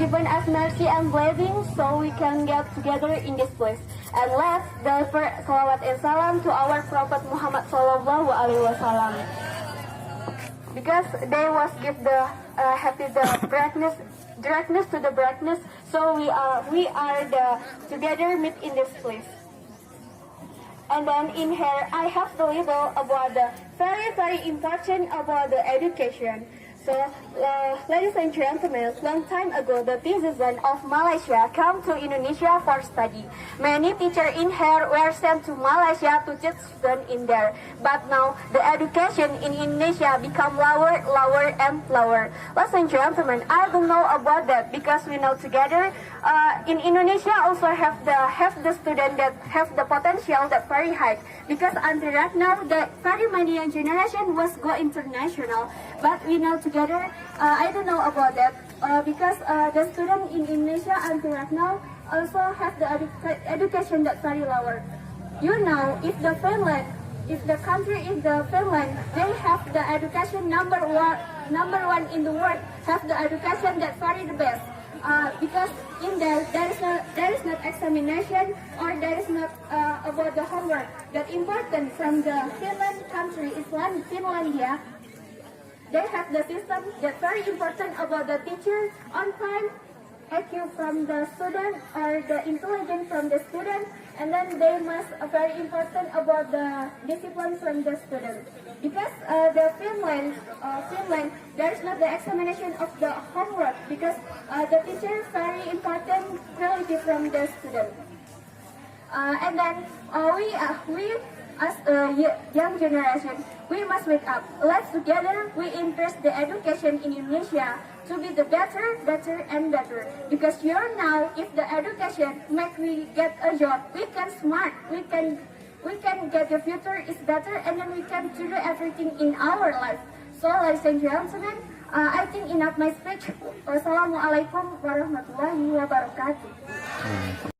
given us mercy and blessings so we can get together in this place. And let's deliver salawat and salam to our Prophet Muhammad Sallallahu Alaihi Wasallam. Because they was give the brightness to the brightness, so we are the together meet in this place. And then in here I have the little about the very important about the education. So, ladies and gentlemen, long time ago, the citizens of Malaysia come to Indonesia for study. Many teachers in here were sent to Malaysia to teach students in there. But now, the education in Indonesia become lower and lower. Ladies and gentlemen, I don't know about that because we know together, in Indonesia also have the student that have the potential that very high. Because until right now, the very many young generation was go international. But we know together, I don't know about that because the student in Indonesia until right now also have the education that very lower. You know, if the country is the Finland, they have the education number one in the world, have the education that very the best. Because in there is not examination or there is not about the homework. That important from the Finland country is Finlandia. They have the system that very important about the teacher on time, IQ from the student or the intelligence from the student, and then they must very important about the discipline from the student. Because the Finland there is not the examination of the homework because the teacher very important quality from the student. And then we as a young generation, we must wake up. Let's together we increase the education in Indonesia to be the better and better. Because here now, if the education make we get a job, we can smart, we can get the future is better, and then we can do everything in our life. So, ladies and gentlemen, I think enough my speech. Wassalamualaikum warahmatullahi wabarakatuh.